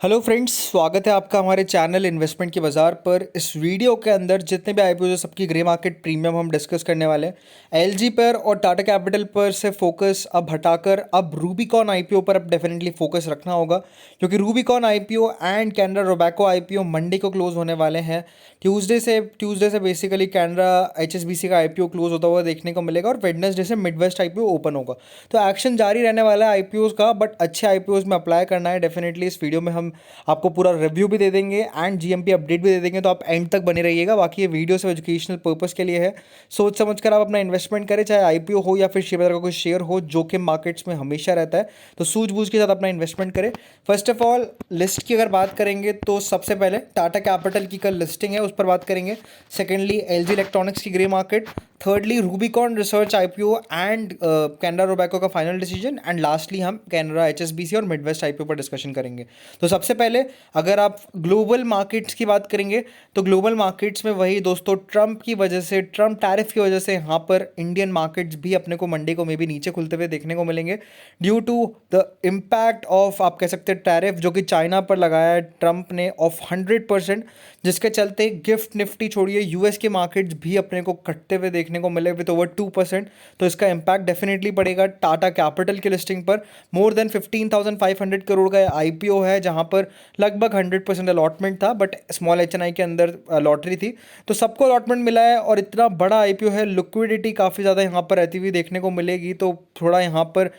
Hello friends, स्वागत है आपका हमारे चैनल इन्वेस्टमेंट के बाज़ार पर। इस वीडियो के अंदर जितने भी आईपीओ है सबकी ग्रे मार्केट प्रीमियम हम डिस्कस करने वाले हैं। एलजी पर और टाटा कैपिटल पर से फोकस अब हटाकर अब रूबिकॉन आईपीओ पर अब डेफिनेटली फोकस रखना होगा, क्योंकि Rubicon IPO and Canara Robeco IPO Monday को क्लोज होने वाले हैं। ट्यूसडे से बेसिकली कैनरा एचएसबीसी का आईपीओ क्लोज होता हुआ देखने को मिलेगा और वेडनेसडे से मिडवेस्ट आईपीओ ओपन होगा। तो एक्शन जारी रहने वाला है आईपीओ का, बट अच्छे आईपीओ में अप्लाई करना है डेफिनेटली। इस वीडियो में हम आपको पूरा रिव्यू भी दे देंगे एंड जीएमपी अपडेट भी दे देंगे, तो आप एंड तक बने रहिएगा। बाकी ये वीडियो सिर्फ एजुकेशनल पर्पस के लिए है। सोच समझ कर आप अपना इन्वेस्टमेंट करें, चाहे आईपीओ हो या फिर शेयर बाजार का कोई शेयर हो। जोखिम मार्केट्स में हमेशा रहता है, तो सूझबूझ के साथ अपना इन्वेस्टमेंट करें। फर्स्ट ऑफ ऑल लिस्ट की अगर बात करेंगे तो सबसे पहले टाटा कैपिटल की कल लिस्टिंग है, उस पर बात करेंगे। सेकेंडली एलजी इलेक्ट्रॉनिक्स की grey market. Thirdly Rubicon Research IPO and Canara Robeco का फाइनल डिसीजन। एंड लास्टली हम कैनरा एचएसबीसी और मिडवेस्ट आईपीओ पर डिस्कशन करेंगे। तो सबसे पहले अगर आप ग्लोबल मार्केट्स की बात करेंगे तो ग्लोबल मार्केट्स में वही दोस्तों, ट्रंप की वजह से, ट्रंप टैरिफ की वजह से यहाँ पर इंडियन मार्केट्स भी अपने को मंडे को मे बी नीचे खुलते हुए देखने को मिलेंगे, due to the impact of, आप कह सकते हैं, टैरिफ जो कि चाइना पर लगाया है ट्रंप ने ऑफ 100%, जिसके चलते गिफ्ट निफ्टी छोड़िए यूएस के मार्केट्स भी अपने को कटते हुए देखने को मिले विद ओवर 2%। तो इसका इम्पैक्ट डेफिनेटली पड़ेगा टाटा कैपिटल की लिस्टिंग पर। मोर देन 15,500 करोड़ का आईपीओ है, जहां पर लगभग 100% अलॉटमेंट था, बट स्मॉल एचएनआई के अंदर लॉटरी थी, तो सबको अलॉटमेंट मिला है। और इतना बड़ा आईपीओ है, लिक्विडिटी काफ़ी ज़्यादा यहाँ पर रहती हुई देखने को मिलेगी। तो थोड़ा यहाँ पर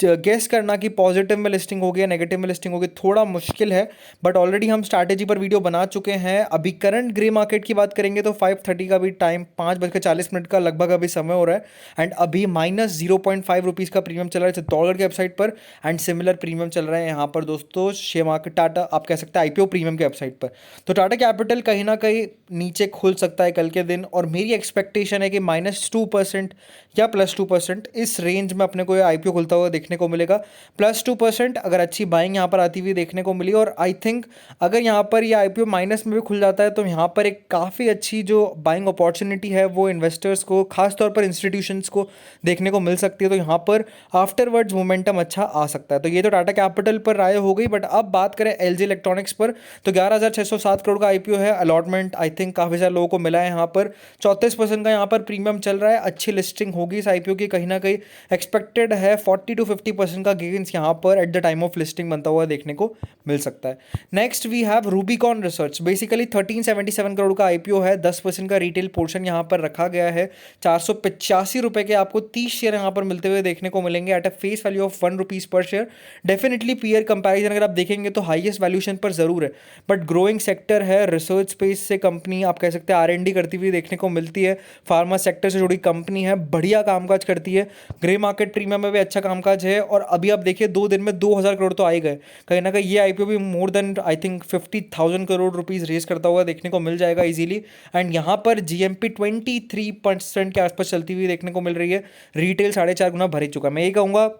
गेस करना कि पॉजिटिव में लिस्टिंग होगी या नेगेटिव में लिस्टिंग होगी थोड़ा मुश्किल है, बट ऑलरेडी हम स्ट्रैटेजी पर वीडियो बना चुके हैं। अभी करंट ग्रे मार्केट की बात करेंगे तो 5:30 का भी टाइम, 5:40 का लगभग अभी समय हो रहा है। एंड अभी -0.5 रुपीज़ का प्रीमियम चल रहा है डॉलर के वेबसाइट पर। एंड सिमिलर प्रीमियम चल रहा है यहाँ पर दोस्तों शेयर मार्केट, टाटा, आप कह सकते हैं आईपीओ प्रीमियम के वेबसाइट पर। तो टाटा कैपिटल कहीं ना कहीं नीचे खुल सकता है कल के दिन, और मेरी एक्सपेक्टेशन है कि -2% या +2% इस रेंज में अपने को ये आईपीओ खुलता हुआ देखने को मिलेगा। +2% अगर अच्छी बाइंग यहाँ पर आती हुई देखने को मिली, और आई थिंक अगर यहाँ पर ये आईपीओ माइनस में भी खुल जाता है तो यहाँ पर एक काफ़ी अच्छी जो बाइंग अपॉर्चुनिटी है वो इन्वेस्टर्स को, खासतौर पर इंस्टीट्यूशंस को देखने को मिल सकती है। तो यहाँ पर आफ्टरवर्ड्स मोमेंटम अच्छा आ सकता है। तो ये तो टाटा कैपिटल पर राय हो गई, बट अब बात करें एलजी इलेक्ट्रॉनिक्स पर, तो 11,607 करोड़ का आईपीओ है। अलॉटमेंट आई थिंक काफ़ी सारे लोगों को मिला है यहाँ पर। 34% का यहाँ पर प्रीमियम चल रहा है। अच्छी लिस्टिंग होगी इस आईपीओ की, कहीं ना कहीं एक्सपेक्टेड है 40-50% का गेन्स यहाँ पर at the time of listing बनता हुआ देखने को मिल सकता है। Next we have Rubicon Research. Basically 1377 crore का आईपीओ है। 10% का रिटेल पोर्शन यहाँ पर रखा गया है। 485 रुपये के आपको 30 शेयर यहाँ पर मिलते हुए देखने को मिलेंगे at a face value of 1 rupees पर शेयर। डेफिनेटली पीयर कंपैरिजन अगर आप देखेंगे तो हाईएस्ट वैल्यूएशन पर जरूर है, बट ग्रोइंग सेक्टर है, रिसर्च स्पेस से कंपनी, आप कह सकते हैं आर&डी करती हुई देखने को मिलती है। फार्मा सेक्टर से जुड़ी कंपनी है, बढ़िया कामकाज करती है। ग्रे मार्केट प्रीमियम में भी अच्छा कामकाज है। और अभी आप देखिए 2 दिन में 2,000 करोड़ तो आ ही गए। कहीं ना कहीं ये आईपीओ भी more than I think 50,000 crore rupees raise करता हुआ देखने को मिल जाएगा इजीली। एंड यहाँ पर जीएमपी 23% के आसपास चलती हुई देखने को मिल रही है। रिटेल 4.5 गुना भर ही चुका है। मैं ये कहूँगा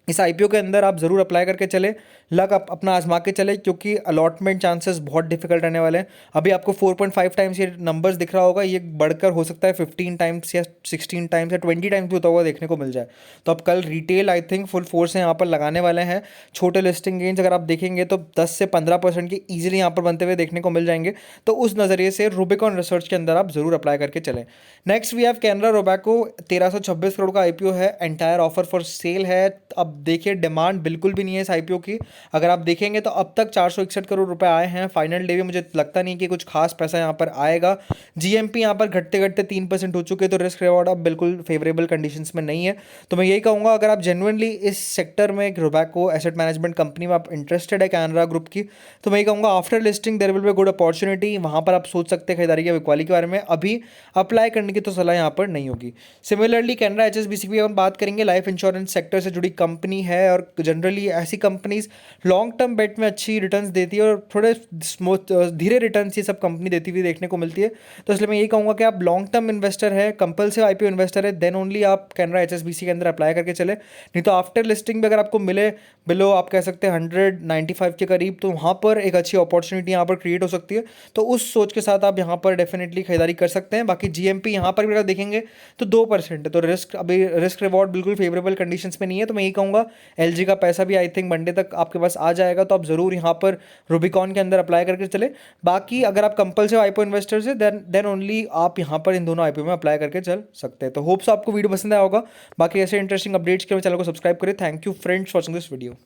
इस आईपीओ के अंदर आप जरूर अप्लाई करके चले, लक आप अपना आजमा के चले, क्योंकि अलॉटमेंट चांसेस बहुत डिफिकल्ट रहने वाले हैं। अभी आपको 4.5 टाइम्स ये नंबर्स दिख रहा होगा, ये बढ़कर हो सकता है 15 टाइम्स या 16 टाइम्स या 20 टाइम्स भी होता हुआ देखने को मिल जाए। तो अब कल retail I think full force से यहाँ पर लगाने वाले हैं। छोटे लिस्टिंग गेंस अगर आप देखेंगे तो 10 से 15% के ईजिली यहाँ पर बनते हुए देखने को मिल जाएंगे। तो उस नज़रिए से रूबिकॉन रिसर्च के अंदर आप जरूर अप्लाई करके चलें। Next we have Canara Robeco. 1326 crore का आईपीओ है। एंटायर ऑफर फॉर सेल है। अब देखिए डिमांड बिल्कुल भी नहीं है इस आईपीओ की। अगर आप देखेंगे तो अब तक 461 करोड़ रुपए आए हैं। फाइनल डे में मुझे लगता नहीं कि कुछ खास पैसा यहाँ पर आएगा। जीएमपी यहाँ पर घटते घटते 3% हो चुके, तो रिस्क रिवॉर्ड अब बिल्कुल फेवरेबल कंडीशंस में नहीं है। तो मैं यही कहूँगा अगर आप जेन्युइनली इस सेक्टर में, रोबैको एसेट मैनेजमेंट कंपनी में आप इंटरेस्टेड है कैनरा ग्रुप की, तो मैं ये कहूँगा after listing there will be good opportunity. वहाँ पर आप सोच सकते हैं खरीदारी के इक्वालिटी के बारे में। अभी अप्लाई करने की तो सलाह यहाँ पर नहीं होगी। सिमिलरली कैनरा एचएसबीसी की हम बात करेंगे, लाइफ इंश्योरेंस सेक्टर से जुड़ी कंपनी है, और जनरली ऐसी कंपनीज लॉन्ग टर्म बेट में अच्छी रिटर्न्स देती है और थोड़े स्मूथ धीरे रिटर्न्स ये सब कंपनी देती हुई देखने को मिलती है। तो इसलिए मैं यही कहूँगा कि आप लॉन्ग टर्म इन्वेस्टर है, कंपल्सिव आईपीओ इन्वेस्टर है, देन ओनली आप कैनरा एचएसबीसी के अंदर अप्लाई करके चले। नहीं तो आफ्टर लिस्टिंग भी अगर आपको मिले बिलो, आप कह सकते हैं 195 के करीब, तो वहाँ पर एक अच्छी अपॉर्चुनिटी यहाँ पर क्रिएट हो सकती है। तो उस सोच के साथ आप यहाँ पर डेफिनेटली खरीदारी कर सकते हैं। बाकी जीएमपी यहाँ पर भी अगर देखेंगे तो 2% है, तो रिस्क, अभी रिस्क रिवॉर्ड बिल्कुल फेवरेबल कंडीशंस में नहीं है। तो मैं यही कहूँगा एलजी का पैसा भी आई थिंक मंडे तक आपके पास आ जाएगा तो आप ज़रूर यहाँ पर रूबिकॉन के अंदर अप्लाई करके चले। बाकी अगर आप कंपल्सिव आईपीओ इन्वेस्टर्स है देन ओनली आप यहाँ पर इन दोनों आईपीओ में अप्लाई करके चल सकते हैं। तो होप्स आपको वीडियो पसंद आया होगा। बाकी ऐसे इंटरेस्टिंग अपडेट्स के लिए चैनल को सब्सक्राइब करें। Thank you friends watching this video.